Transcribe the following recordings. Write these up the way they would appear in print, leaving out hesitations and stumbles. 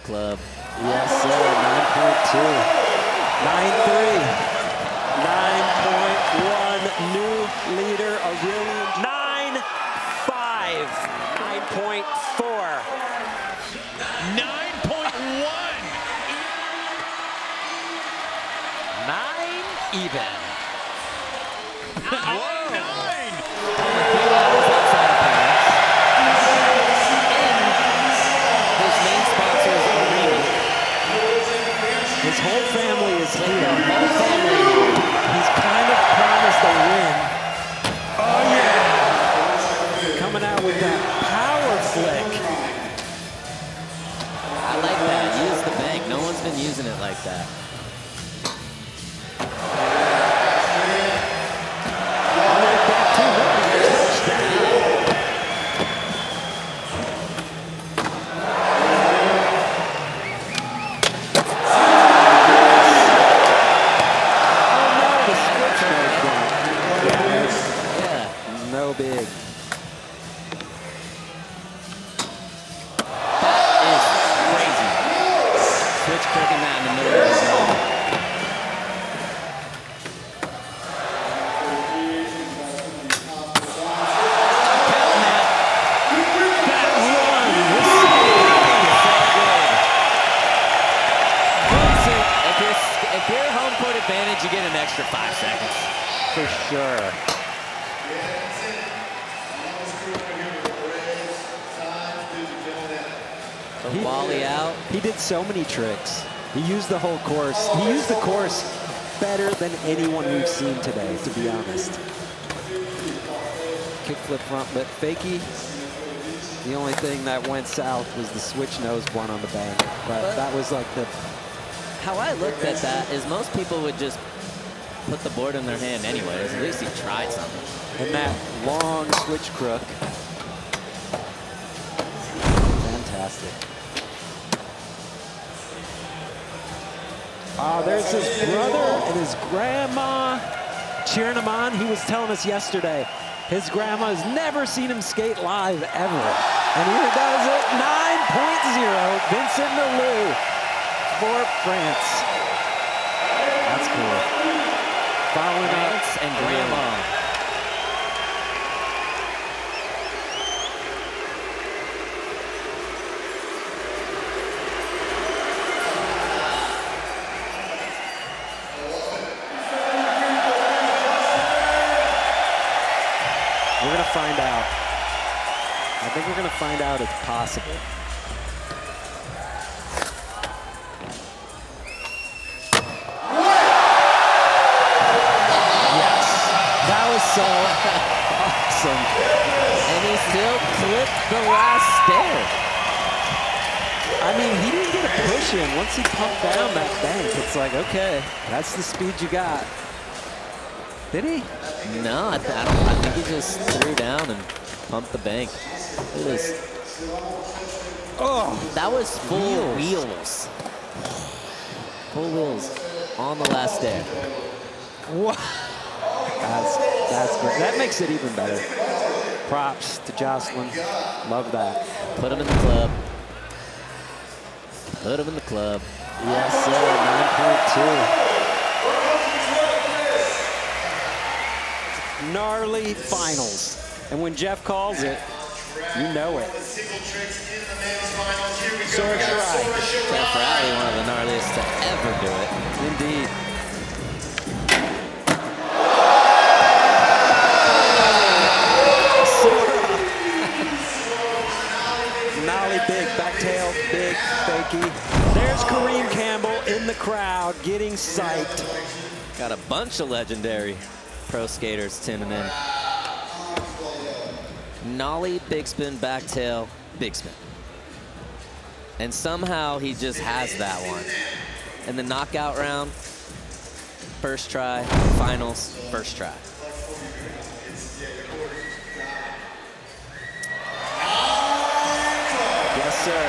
club. Yes, sir. 9.2. 9.3. 9.1. New leader. Aurelien. 9.5. 9.4. 9.1. 9 even. Whoa. 9. His main sponsor is Horigome. His whole family is here. Whole family. He's kind of promised a win. Oh, yeah. Coming out with that power flick. I like that. Use the bank. No one's been using it like that. Big. That is crazy. Switch cooking that in the middle of the zone. That run was so good. Vincent, if you're home court advantage, you get an extra 5 seconds. For sure. The volley out. He did so many tricks. He used the whole course. He used the course better than anyone we've seen today, to be honest. Kickflip front lip fakie. The only thing that went south was the switch nose one on the bank. But that was like the... How I looked at that is most people would just put the board in their hand anyways. At least he tried something. And that long switch crook. Fantastic. There's his brother and his grandma cheering him on. He was telling us yesterday, his grandma has never seen him skate live ever. And here does it, 9.0, Vincent Milou for France. That's cool. Following up. And grandma. We're going to find out. I think we're going to find out it's possible. Yes. That was so awesome. And he still clipped the last stair. I mean, he didn't get a push in. Once he pumped down that bank, it's like, okay, that's the speed you got. Did he? No, I think he just threw down and pumped the bank. Look at this. Oh, that was full wheels. Full wheels on the last stair. What? That's great. That makes it even better. Props to Joslin. Love that. Put him in the club. Put him in the club. Yes, sir. 9.2. Gnarly finals. And when Jeff calls it, you know it. Sora Shirai. Jeff Rowley, one of the gnarliest to ever do it. Indeed. Sora. Nollie big, back tail, big, fakie. There's Kareem Campbell in the crowd getting psyched. Got a bunch of legendary pro skaters tuning in. Nollie, big spin, back tail, big spin. And somehow he just has that one. In the knockout round, first try, finals, first try. Yes, sir.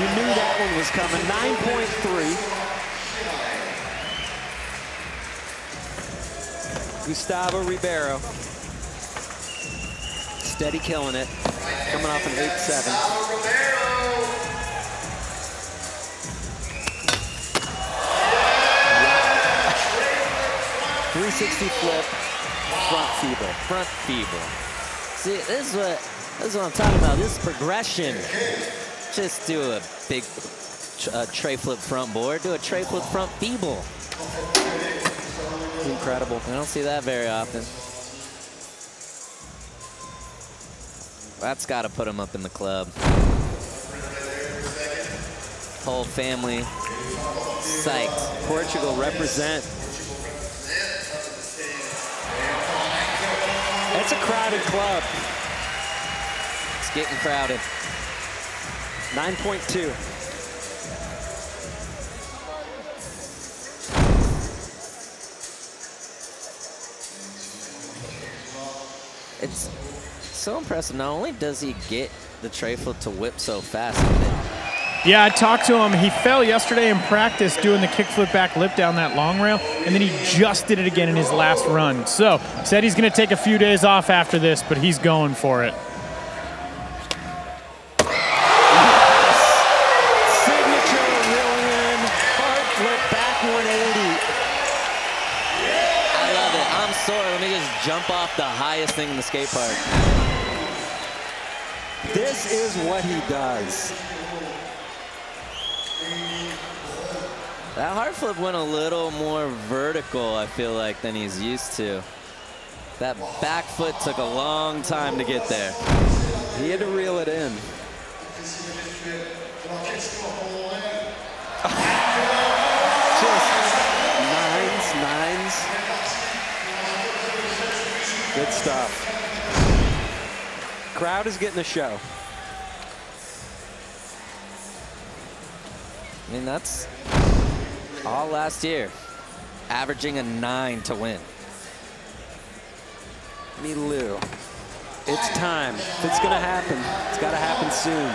You knew that one was coming. 9.3. Gustavo Ribeiro. Steady killing it. Coming off an 8-7. 360 flip, front feeble. Front feeble. See, this is what I'm talking about. This progression. Just do a big tray flip front board. Do a tray flip front feeble. Incredible. I don't see that very often. That's got to put him up in the club. Whole family psyched. Portugal represent. It's a crowded club. It's getting crowded. 9.2. It's so impressive. Not only does he get the tray flip to whip so fast. Yeah, I talked to him. He fell yesterday in practice doing the kickflip back lip down that long rail, and then he just did it again in his last run. So, said he's going to take a few days off after this, but he's going for it. Signature Aurelien, hard flip back 180. I love it. I'm Sora. Let me just jump off the highest thing in the skate park. This is what he does. That hard flip went a little more vertical, I feel like, than he's used to. That back foot took a long time to get there. He had to reel it in. Just nines. Good stuff. Crowd is getting a show. I mean, that's all last year, averaging a 9 to win. Milou. It's time. If it's going to happen, it's got to happen soon.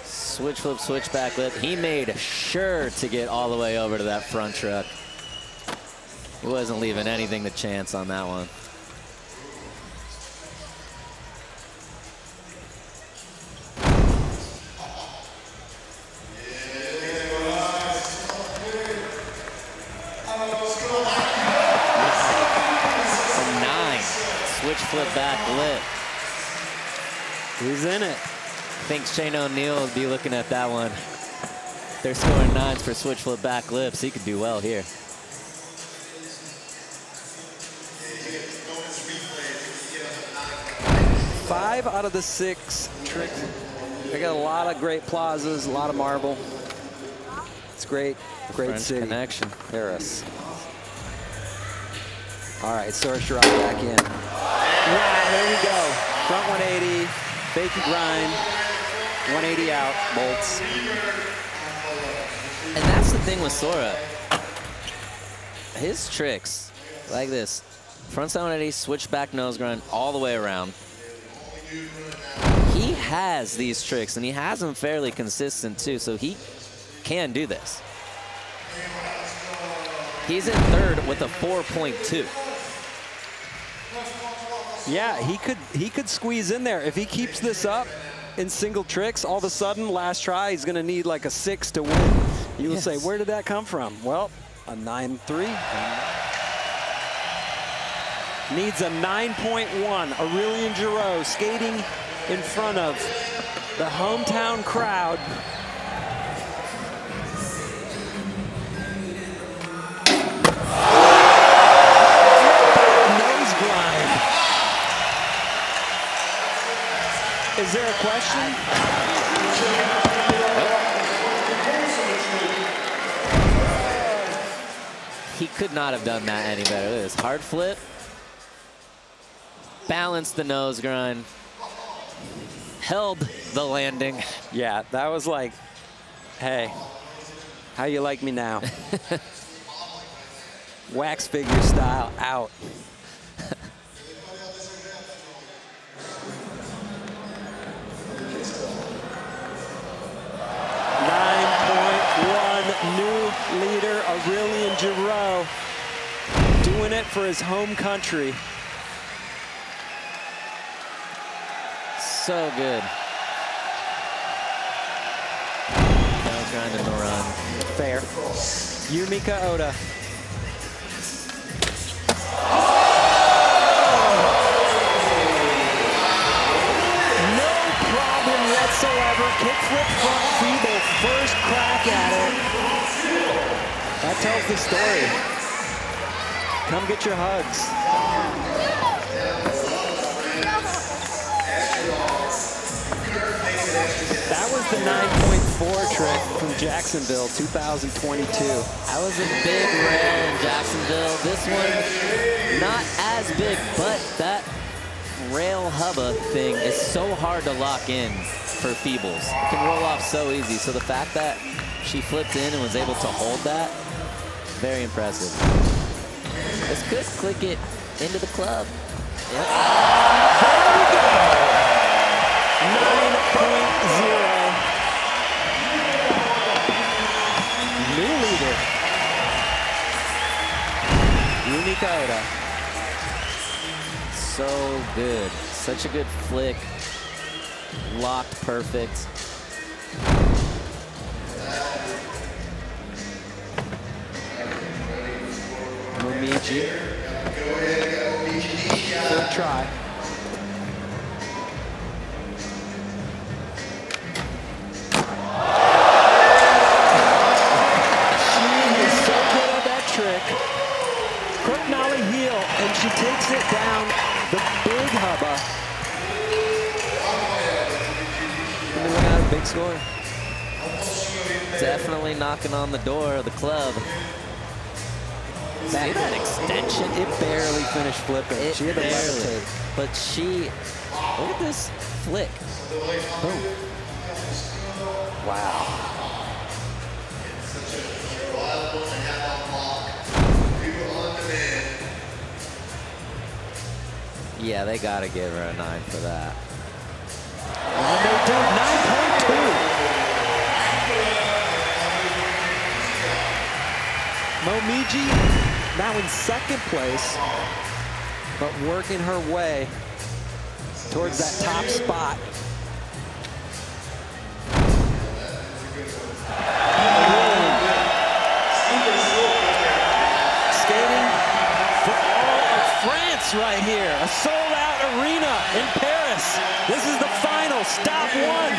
Switch flip, switch back lip. He made sure to get all the way over to that front truck. He wasn't leaving anything to chance on that one. A 9. Switch flip back lip. He's in it. Thinks Shane O'Neill will be looking at that one. They're scoring 9s for switch flip back lips. He could do well here. Five out of the 6 tricks. They got a lot of great plazas, a lot of marble. It's great, great French city. connection. Paris. All right, Sora Shirai back in. Wow, there we go. Front 180, fake grind. 180 out, bolts. And that's the thing with Sora. His tricks, like this, front 780, switch back nose grind all the way around. He has these tricks, and he has them fairly consistent too, so he can do this. He's in third with a 4.2. Yeah, he could squeeze in there. If he keeps this up in single tricks, all of a sudden, last try, he's going to need like a 6 to win. You will say, where did that come from? Well, a 9.3. Needs a 9.1. Aurelien Giraud skating in front of the hometown crowd. Nose grind. Is there a question? He could not have done that any better. Look at this hard flip. Balanced the nose grind. Held the landing. Yeah, that was like, hey, how you like me now? Wax figure style out. leader, Aurelien Giraud, doing it for his home country. So good. Now grinding the run. Fair. Yumeka Oda. No problem whatsoever. Kickflip front feeble. First crack at it. That tells the story. Come get your hugs. That was the 9.4 trick from Jacksonville, 2022. That was a big rail in Jacksonville. This one, not as big, but that rail hubba thing is so hard to lock in for feebles. It can roll off so easy. So the fact that she flipped in and was able to hold that, very impressive. This could click it into the club. Yep. There we go. 9.0. New leader. Yumeka Oda. So good. Such a good flick. Locked perfect. Momiji. Third try. She takes it down the big hubba. We got a big score. Definitely knocking on the door of the club. See that extension? It barely finished flipping. She had to levitate. But she, look at this flick. Boom. Wow. Yeah, they gotta give her a 9 for that. And they do 9.2. Momiji now in second place, but working her way towards that top spot. Skating for all of France right here. A sold-out arena in Paris. This is the final, stop one.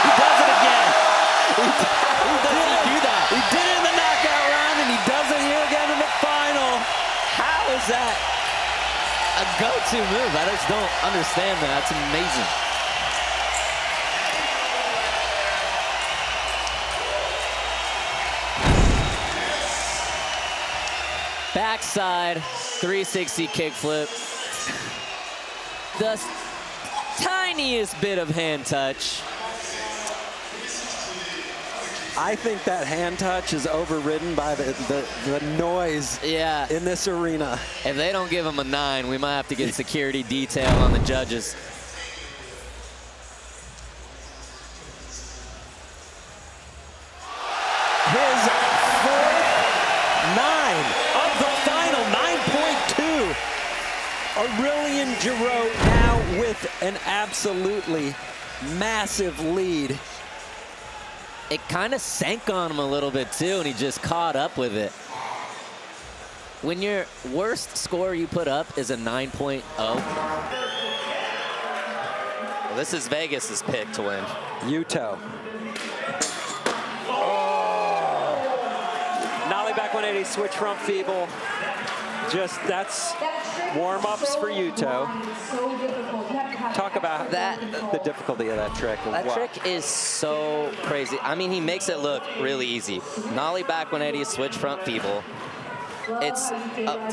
He does it again. He doesn't do that. He did it in the knockout round, and he does it here again in the final. How is that a go-to move? I just don't understand that. That's amazing. Backside 360 kickflip. The tiniest bit of hand touch. I think that hand touch is overridden by the noise in this arena. If they don't give him a 9, we might have to get security detail on the judges. His fourth 9 of the final, 9.2. Aurelien Giraud now with an absolutely massive lead. It kind of sank on him a little bit too, and he just caught up with it. When your worst score you put up is a 9.0. Well, this is Vegas's pick to win. Yuto. Nollie back 180, switch front feeble. Just, that's warm-ups for Yuto. Talk about the difficulty of that trick. That trick is so crazy. I mean, he makes it look really easy. Nollie back 180, switch front feeble. It's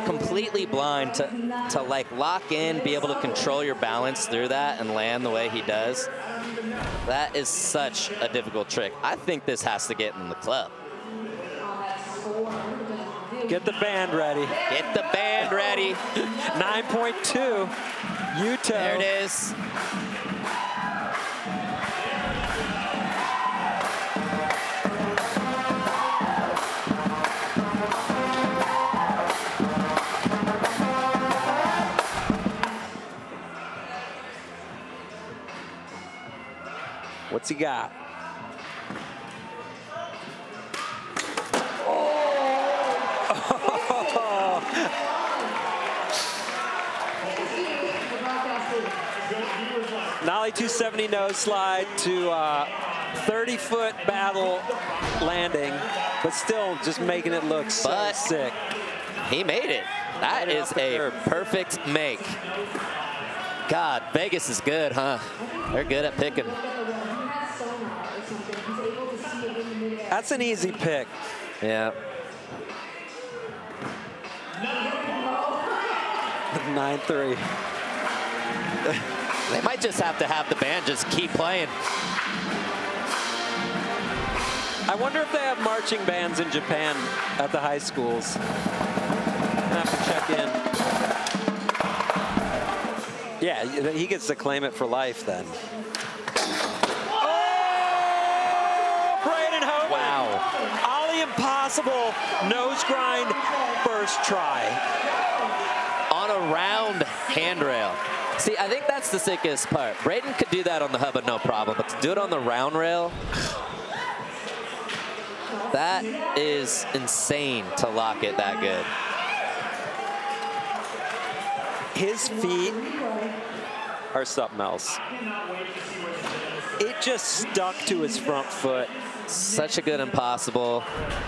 completely blind to like lock in, be able to control your balance through that and land the way he does. That is such a difficult trick. I think this has to get in the club. Get the band ready. Get the band ready. 9.2. Yuto. There it is. What's he got? Nollie 270 nose slide to 30-foot battle landing, but still just making it look so sick. He made it. That is a perfect make. God, Vegas is good, huh? They're good at picking. That's an easy pick. Yeah. 9-3. They might just have to have the band just keep playing. I wonder if they have marching bands in Japan at the high schools. I have to check in. Yeah, he gets to claim it for life then. Oh! Braden Hoban! Wow. Ollie impossible nose grind first try. On a round handrail. See, I think that's the sickest part. Braden could do that on the Hoban, no problem, but to do it on the round rail, that is insane to lock it that good. His feet are something else. It just stuck to his front foot. Such a good impossible.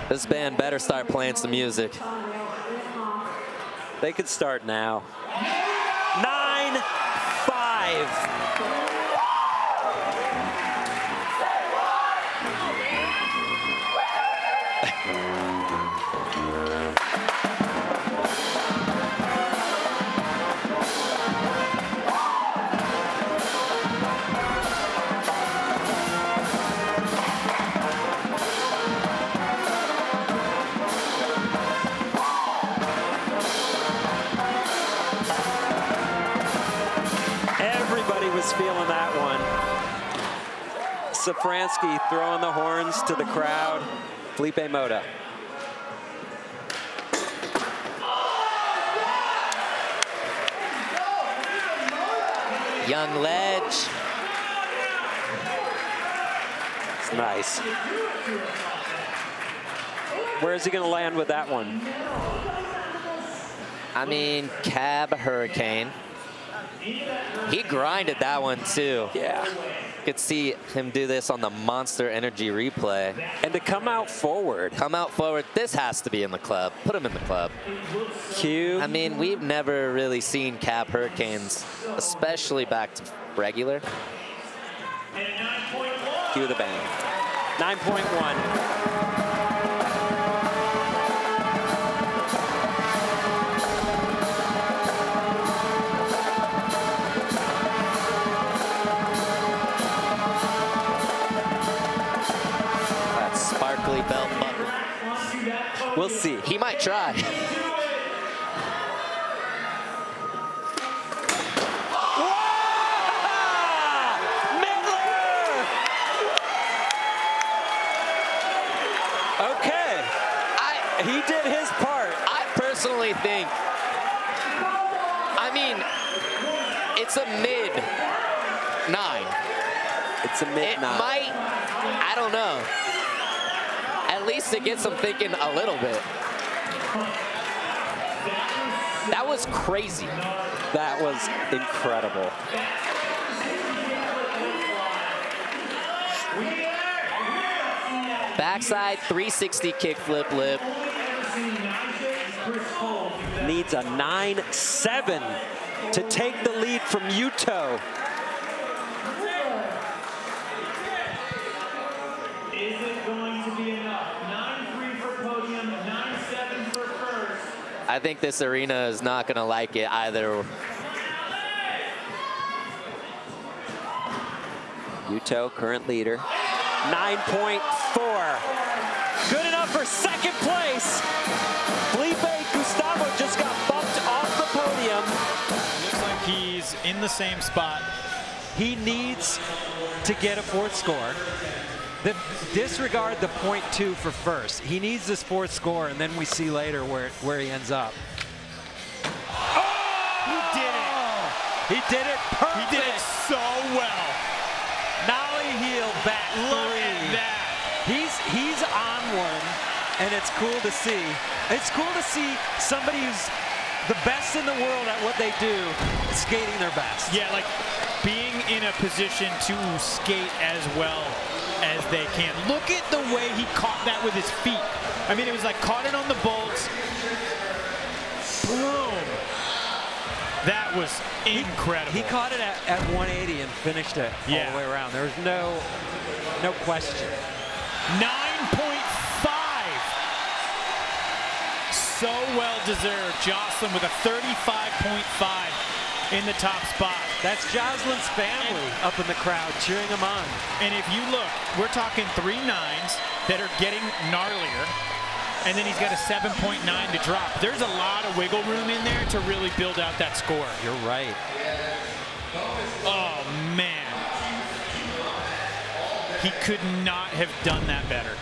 This band better start playing some music. They could start now. 9-5. Feeling that one. Safransky throwing the horns to the crowd. Filipe Mota. Young ledge. It's nice. Where is he going to land with that one? I mean, cab hurricane. He grinded that one too. Yeah. Could see him do this on the Monster Energy replay. And to come out forward. Come out forward. This has to be in the club. Put him in the club. Q. I mean, we've never really seen cab hurricanes, especially back to regular. Cue the band. 9.1. Belt buckle. We'll see. He might try. Midler! Okay. He did his part. I personally think, I mean, it's a mid-9. It's a mid-9. It might, I don't know. At least it gets them thinking a little bit. That was crazy. That was incredible. Backside 360 kickflip lip. Needs a 9-7 to take the lead from Yuto. Is it going to be enough? 9-3 for podium, 9-7 for first. I think this arena is not going to like it either. Yuto, current leader. 9.4. Good enough for second place. Filipe Gustavo just got bumped off the podium. Looks like he's in the same spot. He needs to get a fourth score. Disregard the .2 for first. He needs this fourth score, and then we see later where he ends up. Oh! He did it. He did it perfect. He did it so well. Nollie heel back Look three. at that. He's on one, and it's cool to see. It's cool to see somebody who's the best in the world at what they do, skating their best. Yeah, like being in a position to skate as well as they can. Look at the way he caught that with his feet. I mean, it was like caught it on the bolts. Boom. That was incredible. He caught it at 180 and finished it all the way around. There was no question. 9.5. So well deserved. Joslin with a 35.5 in the top spot. That's Joslin's family up in the crowd cheering him on. And if you look, we're talking 3 9s that are getting gnarlier. And then he's got a 7.9 to drop. There's a lot of wiggle room in there to really build out that score. You're right. Oh, man. He could not have done that better.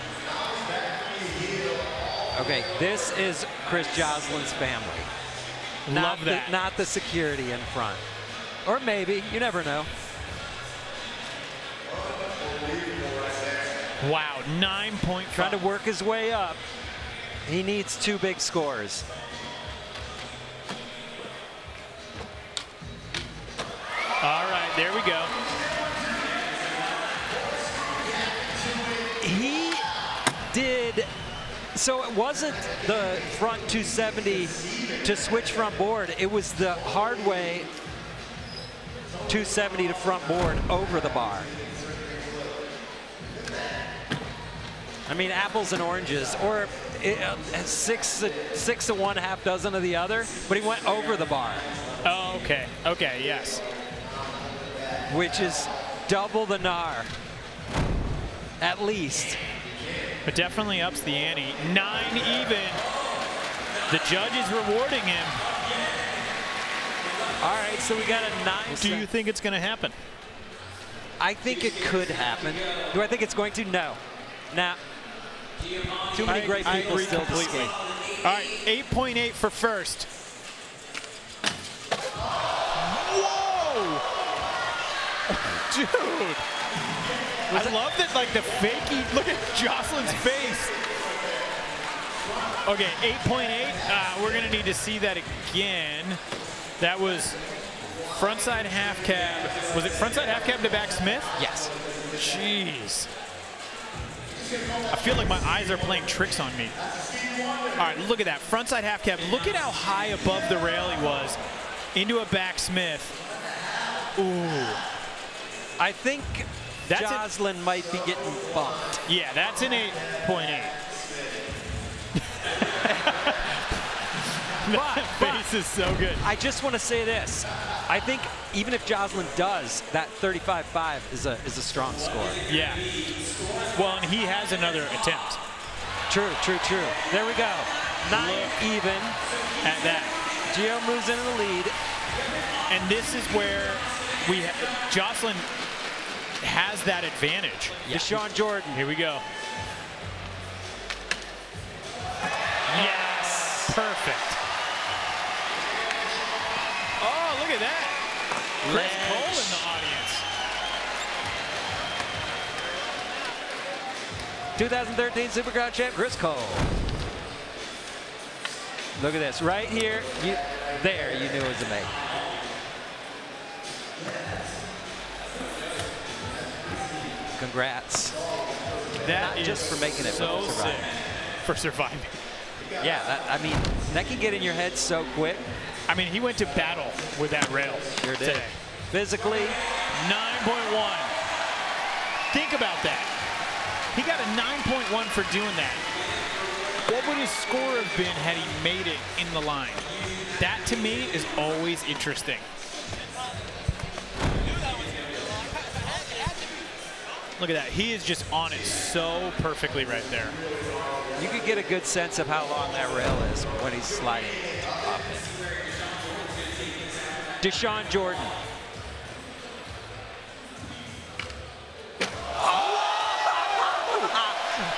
Okay, this is Chris Joslin's family. Love that. Not the security in front. Or maybe, you never know. Wow, 9.5. Trying to work his way up. He needs 2 big scores. All right, there we go. He did, so it wasn't the front 270 to switch front board. It was the hard way 270 to front board over the bar. I mean, apples and oranges, or 6 to 1, half dozen of the other, but he went over the bar. Oh, okay. Okay, yes. Which is double the NAR, at least. But definitely ups the ante. 9 even. The judge is rewarding him. All right, so we got a 9. Do you think it's going to happen? I think it could happen. Do I think it's going to? No. Nah. Too many great people agree still completely. to skate. All right, 8.8 for first. Whoa! Dude! I love that, like, the fakey. Look at Joslin's face. Okay, 8.8. We're going to need to see that again. That was frontside half cab. Was it frontside half cab to back Smith? Yes. Jeez. I feel like my eyes are playing tricks on me. All right, look at that. Frontside half cab. Look at how high above the rail he was. Into a back Smith. Ooh. I think Joslin might be getting bumped. Yeah, that's an 8.8. That face is so good. I just want to say this. I think even if Joslin does, that 35.5 is a strong score. Yeah. Well, and he has another attempt. True. There we go. 9 even. At that. Gio moves into the lead. And this is where Joslin has that advantage. Yeah. Dashawn Jordan. Here we go. Yes. Perfect. Oh, look at that. Chris Cole in the audience. 2013 Supercross champ, Chris Cole. Look at this, right here. You knew it was a make. Congrats. That Not just for making it, so but for surviving. sick. For surviving. Yeah, I mean, that can get in your head so quick. I mean, he went to battle with that rail Sure did. today. Physically. 9.1. Think about that. He got a 9.1 for doing that. What would his score have been had he made it in the line? That, to me, is always interesting. Look at that. He is just on it so perfectly right there. You could get a good sense of how long that rail is when he's sliding up it. Dashawn Jordan.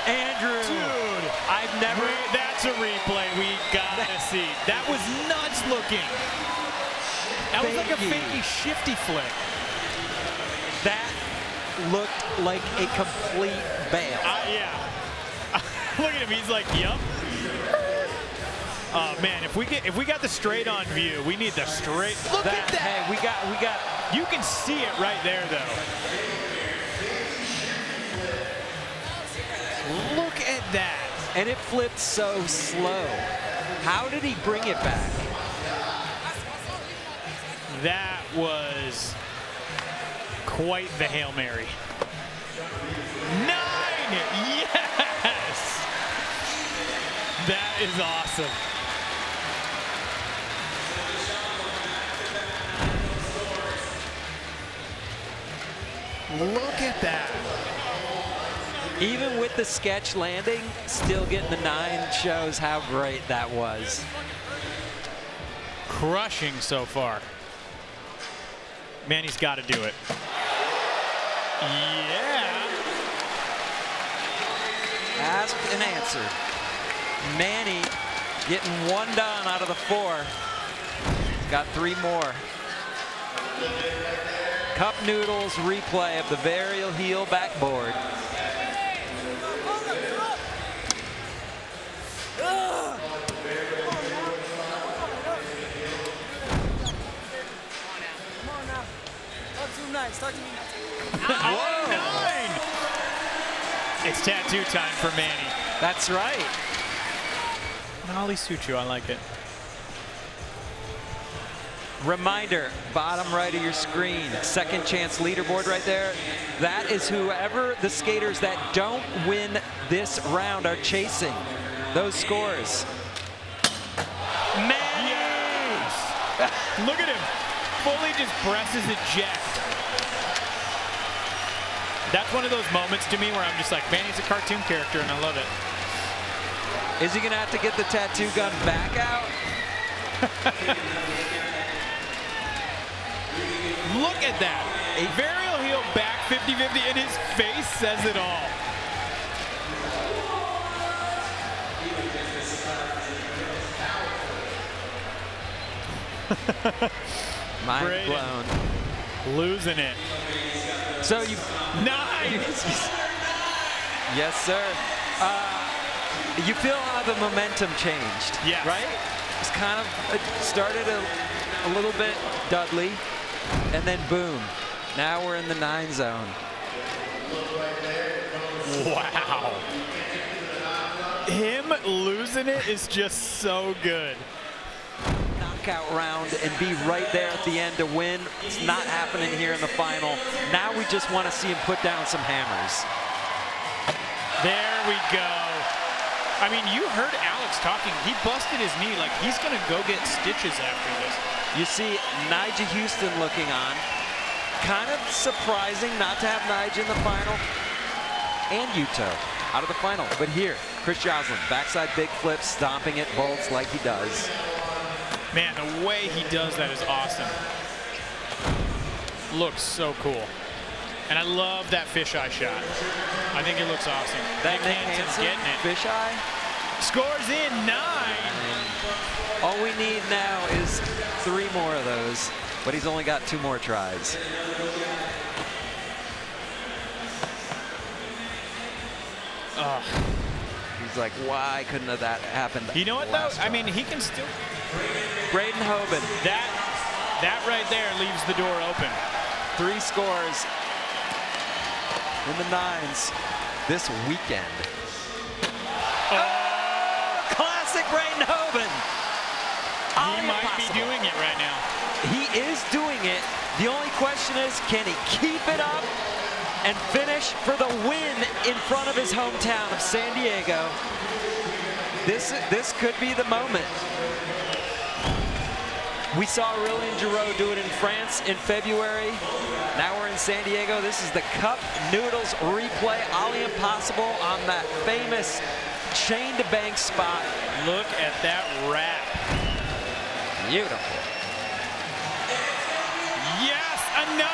Andrew. Dude. I've never. That's a replay we gotta see. That was nuts looking. That was like a fakey shifty flick. That looked like a complete bail. Yeah. Look at him. He's like, yep. Oh man, if we got the straight on view, we need the straight. Look at that. Hey, we got. You can see it right there, though. Look at that. And it flipped so slow. How did he bring it back? That was quite the Hail Mary. 9! Yes! That is awesome. Look at that. Even with the sketch landing, still getting the 9 shows how great that was. Crushing so far. Manny's got to do it. Yeah. Asked and answered. Manny getting 1 done out of the 4. Got 3 more. Cup noodles replay of the varial heel backboard. Whoa. 9! It's tattoo time for Manny. That's right. Nolly Suchu, I like it. Reminder, bottom right of your screen, second chance leaderboard right there. That is whoever the skaters that don't win this round are chasing. Those scores. Manny! Yes! Look at him. Fully just presses eject. That's one of those moments to me where I'm just like, Manny's a cartoon character and I love it. Is he gonna have to get the tattoo gun back out? Look at that. A varial heel back 50-50 and his face says it all. Mind Braden. blown. Losing it. So you 9! Yes, sir. You feel how the momentum changed, Yes. right? It's kind of started a little bit Dudley, and then boom. Now we're in the 9 zone. Wow. Him losing it is just so good. Knockout round and be right there at the end to win. It's not happening here in the final. Now we just want to see him put down some hammers. There we go. I mean, you heard Alex talking. He busted his knee. Like, he's going to go get stitches after this. You see Nyjah Huston looking on. Kind of surprising not to have Nyjah in the final. And Yuto out of the final. But here, Chris Joslin, backside big flip, stomping it, bolts like he does. Man, the way he does that is awesome. Looks so cool. And I love that fisheye shot. I think it looks awesome. That Nick Nick Hansen's Hansen getting it. fisheye. Scores in 9. All we need now is 3 more of those, but he's only got 2 more tries. He's like, why couldn't have that happened? You know what, though? I mean, he can still... Braden Hoban. That right there leaves the door open. 3 scores in the 9s this weekend. Classic Braden Hoban. He might be doing it right now. He is doing it. The only question is, can he keep it up and finish for the win in front of his hometown of San Diego? This could be the moment. We saw Aurelien Giraud do it in France in February. Now we're in San Diego. This is the Cup Noodles replay. Ali Impossible on that famous chain to bank spot. Look at that wrap. Beautiful. Yes, a 9.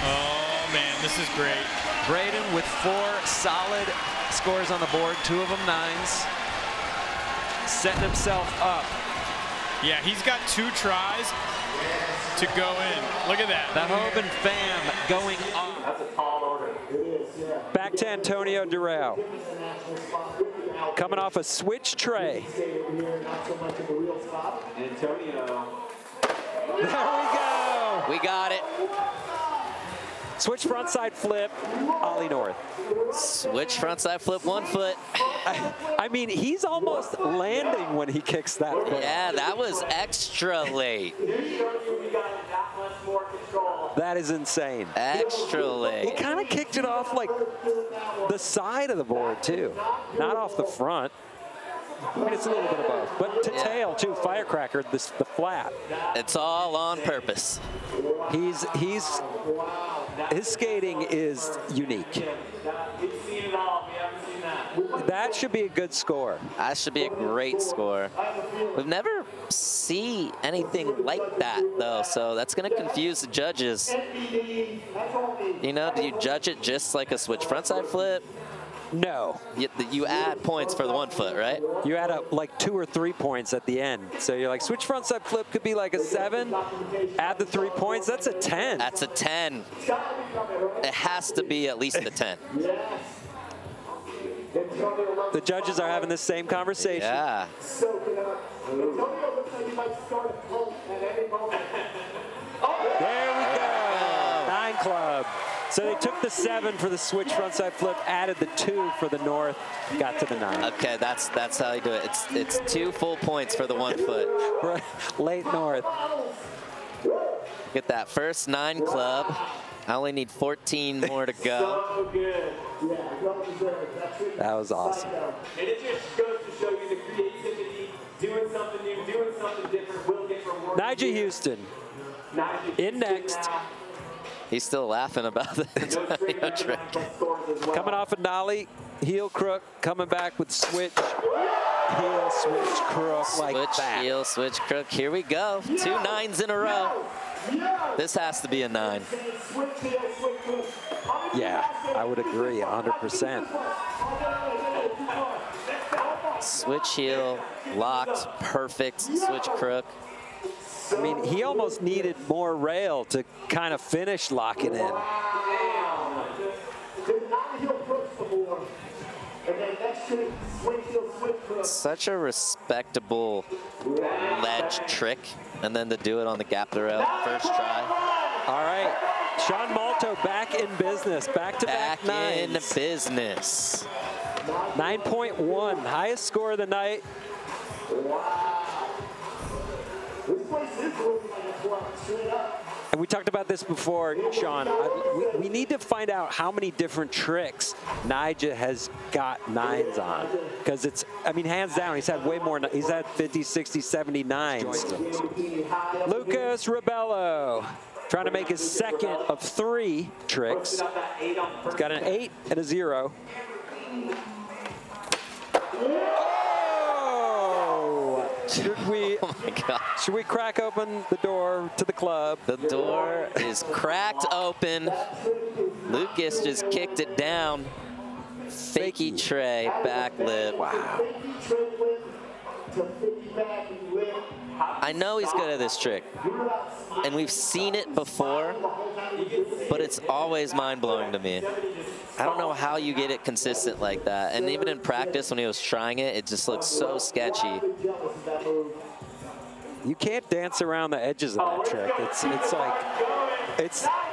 Oh man, this is great. Braden with 4 solid scores on the board, 2 of them 9s. Setting himself up Yeah, he's got 2 tries to go in. Look at that. The Hoban fam going off. That's a tall order. It is, yeah. Back to Antonio Durao. Coming off a switch tray. Antonio. There we go. We got it. Switch frontside flip, ollie north. Switch frontside flip, 1 foot. I mean, he's almost landing when he kicks that foot. Yeah, that was extra late. That is insane. Extra He late. kind of kicked it off like the side of the board too, not off the front. I mean, it's a little bit of both, but to tail too, firecracker, the flat. It's all on purpose. His skating is unique. That should be a good score. That should be a great score. We've never seen anything like that, though, so that's going to confuse the judges. You know, do you judge it just like a switch frontside flip? No. You add points for the 1 foot, right? You add up like 2 or 3 points at the end. So you're like, switch frontside flip could be like a 7. Add the 3 points, that's a 10. That's a 10. It has to be at least a 10. The judges are having the same conversation. Yeah. There we go. 9 club. So they took the 7 for the switch frontside flip, added the 2 for the north, got to the 9. Okay, that's how you do it. It's 2 full points for the 1 foot. Right. Late north. Get that first 9 club. I only need 14 more to go. That was awesome. And it just goes to show you the creativity, doing something new, doing something different will get rewarded. Nyjah Huston in next. He's still laughing about the Antonio trick. Coming off a nollie, heel crook, coming back with switch, heel, switch, crook, like Switch, that. heel, switch, crook. Here we go. 2 9s in a row. This has to be a 9. Yeah, I would agree 100%. Switch heel, locked, perfect, switch crook. I mean, he almost needed more rail to kind of finish locking in. Such a respectable ledge trick, and then to do it on the gap the rail first try. All right, Sean Malto back in business, back-to-back Back in nines. business. 9.1, highest score of the night. And we talked about this before, Sean. We need to find out how many different tricks Nyjah has got 9s on. Because it's, I mean, hands down, he's had way more. He's had 50, 60, 70 9s. Lucas Rabelo trying to make his second of 3 tricks. He's got an 8 and a 0. Oh my God. Should we crack open the door to the club? The door is cracked open. Lucas just kicked it down. Fakey tray, back lip. Wow. I know he's good at this trick, and we've seen it before, but it's always mind-blowing to me. I don't know how you get it consistent like that. And even in practice, when he was trying it, it just looks so sketchy. You can't dance around the edges of that trick.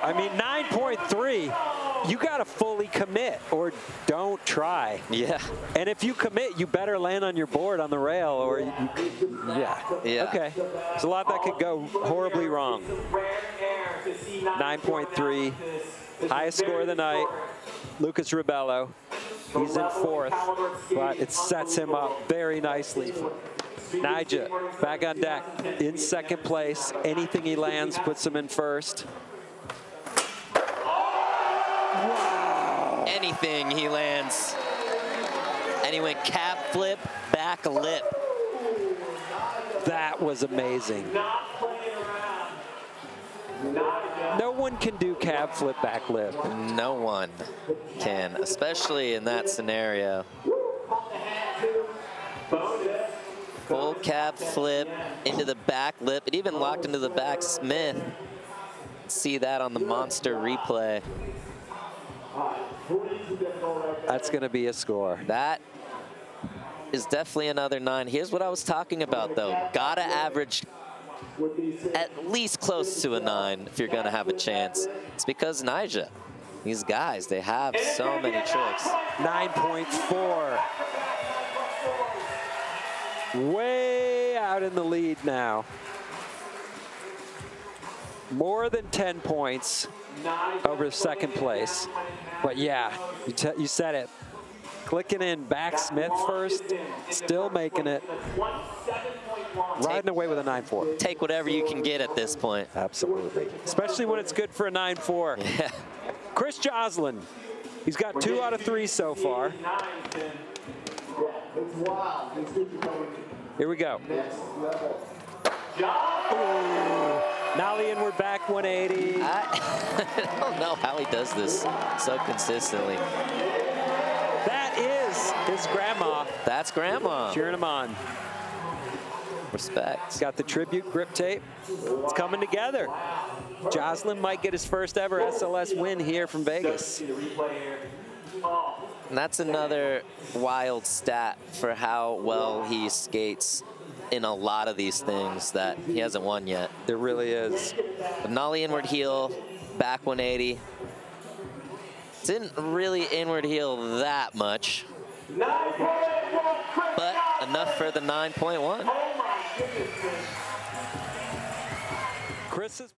I mean, 9.3, you got to fully commit or don't try. Yeah. And if you commit, you better land on your board on the rail or yeah. Okay. There's a lot that could go horribly wrong. 9.3, highest score of the night. Lucas Rabelo, he's in 4th, but it sets him up very nicely. Nyjah back on deck in 2nd place. Anything he lands puts him in 1st. Wow. Anything he lands. And he went cab flip, back lip. That was amazing. No one can do cab flip back lip. No one can, especially in that scenario. Full cab flip into the back lip. It even locked into the back Smith. See that on the monster replay. That's going to be a score. That is definitely another 9. Here's what I was talking about, though. Gotta average at least close to a 9 if you're gonna have a chance. It's because Nyjah, these guys, they have so many tricks. 9.4. Way out in the lead now. More than 10 points over second place. But yeah, you said it. Clicking in back Smith first, still making it. Riding away with a 9.4. Take whatever you can get at this point. Absolutely. Especially when it's good for a 9.4. Yeah. Chris Joslin, he's got 2 out of 3 so far. Here we go. Ooh. Now the inward back 180. I don't know how he does this so consistently. That is his grandma. That's grandma. Cheering him on. Respect. He's got the tribute grip tape. It's coming together. Joslin might get his first ever SLS win here from Vegas. And that's another wild stat for how well he skates in a lot of these things that he hasn't won yet. There really is. But nollie inward heel, back 180. Didn't really inward heel that much, but enough for the 9.1. Chris is